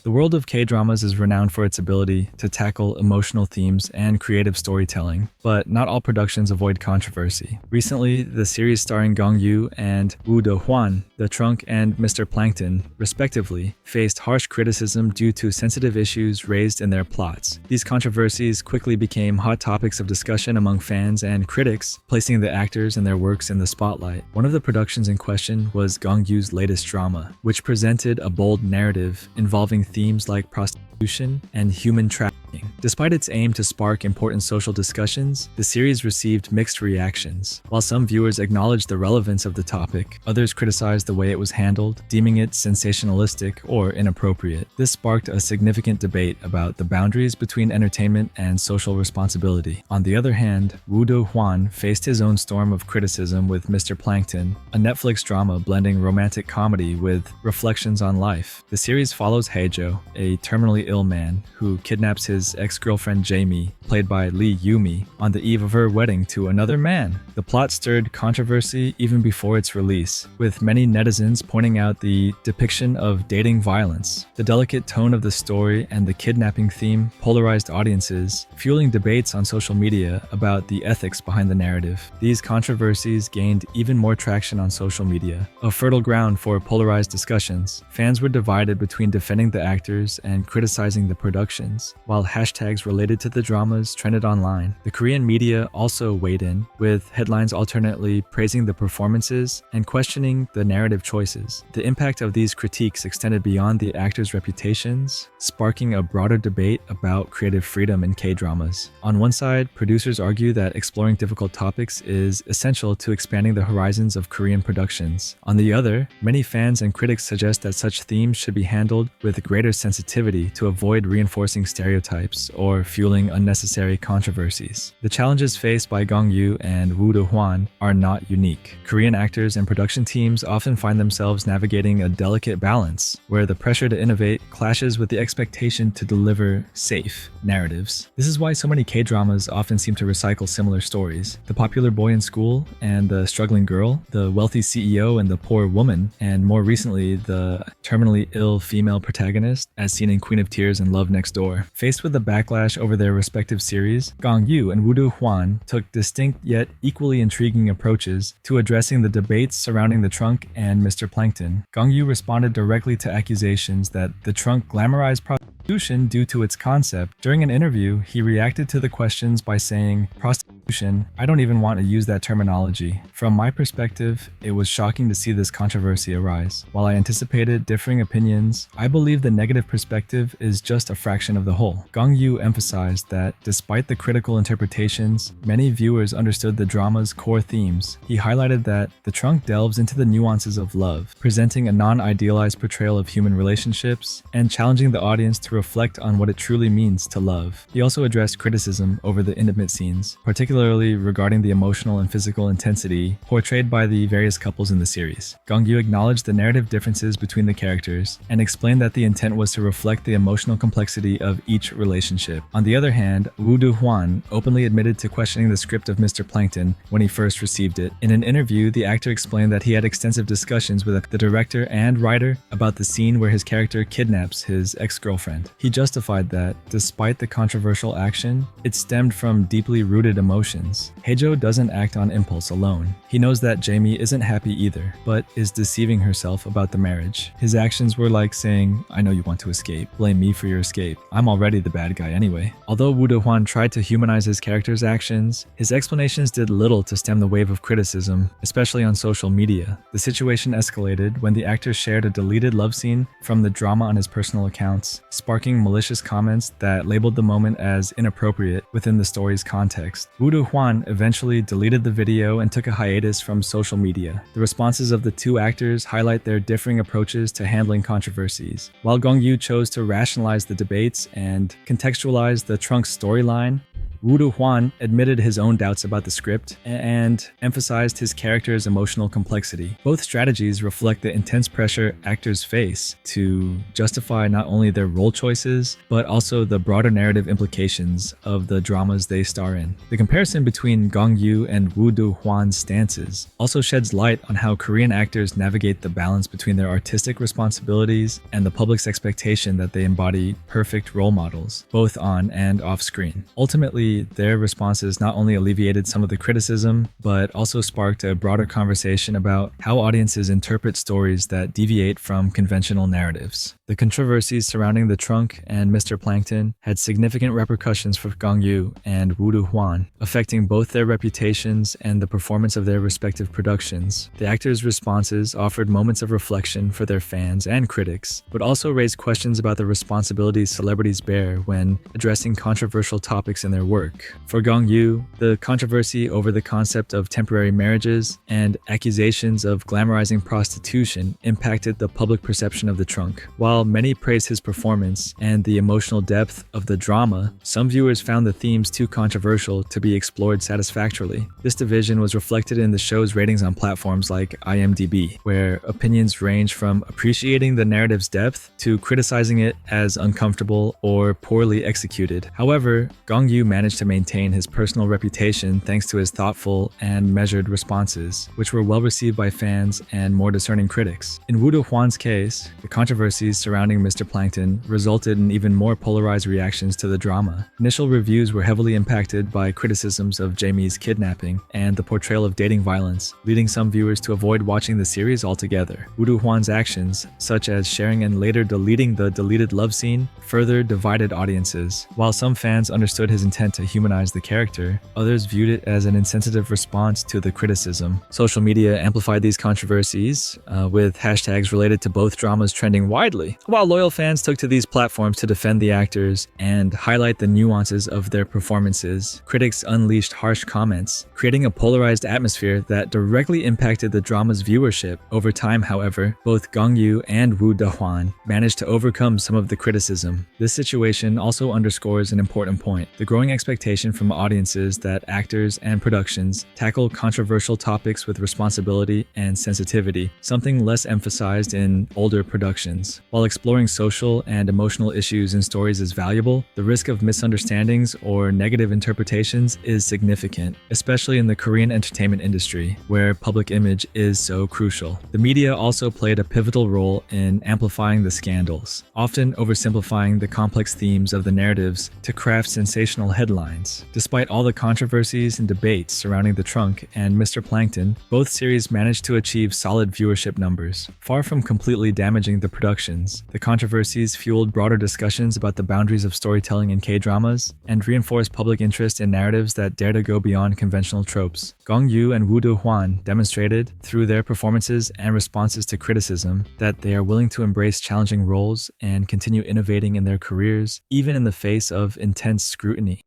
The world of K-dramas is renowned for its ability to tackle emotional themes and creative storytelling, but not all productions avoid controversy. Recently, the series starring Gong and Hwan, the Trunk and Mr. Plankton, respectively, faced harsh criticism due to sensitive issues raised in their plots. These controversies quickly became hot topics of discussion among fans and critics, placing the actors and their works in the spotlight. One of the productions in question was Gong Yu's latest drama, which presented a bold narrative involving themes like prostitution and human trafficking. Despite its aim to spark important social discussions, the series received mixed reactions. While some viewers acknowledged the relevance of the topic, others criticized the way it was handled, deeming it sensationalistic or inappropriate. This sparked a significant debate about the boundaries between entertainment and social responsibility. On the other hand, Hwan faced his own storm of criticism with Mr. Plankton, a Netflix drama blending romantic comedy with reflections on life. The series follows Haejo, a terminally ill man who kidnaps his ex-girlfriend Jamie, played by Lee Yumi, on the eve of her wedding to another man. The plot stirred controversy even before its release, with many netizens pointing out the depiction of dating violence. The delicate tone of the story and the kidnapping theme polarized audiences, fueling debates on social media about the ethics behind the narrative. These controversies gained even more traction on social media, a fertile ground for polarized discussions. Fans were divided between defending the actors and criticizing the productions, while hashtags related to the dramas trended online. The Korean media also weighed in, with headlines alternately praising the performances and questioning the narrative choices. The impact of these critiques extended beyond the actors' reputations, sparking a broader debate about creative freedom in K-dramas. On one side, producers argue that exploring difficult topics is essential to expanding the horizons of Korean productions. On the other, many fans and critics suggest that such themes should be handled with greater sensitivity to avoid reinforcing stereotypes or fueling unnecessary controversies. The challenges faced by Gong and Hwan are not unique. Korean actors and production teams often find themselves navigating a delicate balance, where the pressure to innovate clashes with the expectation to deliver safe narratives. This is why so many K-dramas often seem to recycle similar stories. The popular boy in school and the struggling girl, the wealthy CEO and the poor woman, and more recently, the terminally ill female protagonist, as seen in Queen of Tears and Love Next Door. Faced with the backlash over their respective series, Gong and Hwan took distinct yet equally intriguing approaches to addressing the debates surrounding the Trunk and Mr. Plankton. Gong responded directly to accusations that the Trunk glamorized prostitution due to its concept. During an interview, he reacted to the questions by saying, "Prostitution, I don't even want to use that terminology. From my perspective, it was shocking to see this controversy arise. While I anticipated differing opinions, I believe the negative perspective is just a fraction of the whole." Gong emphasized that despite the critical interpretations, many viewers understood the drama's core themes. He highlighted that the Trunk delves into the nuances of love, presenting a non-idealized portrayal of human relationships and challenging the audience to reflect on what it truly means to love. He also addressed criticism over the intimate scenes, particularly regarding the emotional and physical intensity portrayed by the various couples in the series. Gong acknowledged the narrative differences between the characters and explained that the intent was to reflect the emotional complexity of each relationship. On the other hand, Hwan openly admitted to questioning the script of Mr. Plankton when he first received it. In an interview, the actor explained that he had extensive discussions with the director and writer about the scene where his character kidnaps his ex-girlfriend. He justified that, despite the controversial action, it stemmed from deeply rooted emotions. Haejo doesn't act on impulse alone. He knows that Jamie isn't happy either, but is deceiving herself about the marriage. His actions were like saying, "I know you want to escape. Blame me for your escape. I'm already the bad guy anyway." Although Hwan tried to humanize his character's actions, his explanations did little to stem the wave of criticism, especially on social media. The situation escalated when the actor shared a deleted love scene from the drama on his personal accounts, sparking malicious comments that labeled the moment as inappropriate within the story's context. Hwan eventually deleted the video and took a hiatus from social media. The responses of the two actors highlight their differing approaches to handling controversies. While Gong chose to rationalize the debates and contextualize the Trunk's storyline, Hwan admitted his own doubts about the script and emphasized his character's emotional complexity. Both strategies reflect the intense pressure actors face to justify not only their role choices, but also the broader narrative implications of the dramas they star in. The comparison between Gong Yoo and Hwan's stances also sheds light on how Korean actors navigate the balance between their artistic responsibilities and the public's expectation that they embody perfect role models, both on and off screen. Ultimately, their responses not only alleviated some of the criticism, but also sparked a broader conversation about how audiences interpret stories that deviate from conventional narratives. The controversies surrounding The Trunk and Mr. Plankton had significant repercussions for Gong Yoo and Hwan, affecting both their reputations and the performance of their respective productions. The actors' responses offered moments of reflection for their fans and critics, but also raised questions about the responsibilities celebrities bear when addressing controversial topics in their work. For Gong Yoo, the controversy over the concept of temporary marriages and accusations of glamorizing prostitution impacted the public perception of The Trunk. While many praised his performance and the emotional depth of the drama, some viewers found the themes too controversial to be explored satisfactorily. This division was reflected in the show's ratings on platforms like IMDb, where opinions range from appreciating the narrative's depth to criticizing it as uncomfortable or poorly executed. However, Gong Yoo managed to maintain his personal reputation thanks to his thoughtful and measured responses, which were well received by fans and more discerning critics. In Hwan's case, the controversies surrounding Mr. Plankton resulted in even more polarized reactions to the drama. Initial reviews were heavily impacted by criticisms of Jamie's kidnapping and the portrayal of dating violence, leading some viewers to avoid watching the series altogether. Hwan's actions, such as sharing and later deleting the deleted love scene, further divided audiences. While some fans understood his intent to humanize the character, others viewed it as an insensitive response to the criticism. Social media amplified these controversies, with hashtags related to both dramas trending widely. While loyal fans took to these platforms to defend the actors and highlight the nuances of their performances, critics unleashed harsh comments, creating a polarized atmosphere that directly impacted the drama's viewership. Over time, however, both Gong Yoo and Hwan managed to overcome some of the criticism. This situation also underscores an important point: the growing expectation from audiences that actors and productions tackle controversial topics with responsibility and sensitivity, something less emphasized in older productions. While exploring social and emotional issues in stories is valuable, the risk of misunderstandings or negative interpretations is significant, especially in the Korean entertainment industry, where public image is so crucial. The media also played a pivotal role in amplifying the scandals, often oversimplifying the complex themes of the narratives to craft sensational headlines. Despite all the controversies and debates surrounding The Trunk and Mr. Plankton, both series managed to achieve solid viewership numbers. Far from completely damaging the productions, the controversies fueled broader discussions about the boundaries of storytelling in K-dramas and reinforced public interest in narratives that dare to go beyond conventional tropes. Gong Yoo and Hwan demonstrated, through their performances and responses to criticism, that they are willing to embrace challenging roles and continue innovating in their careers, even in the face of intense scrutiny.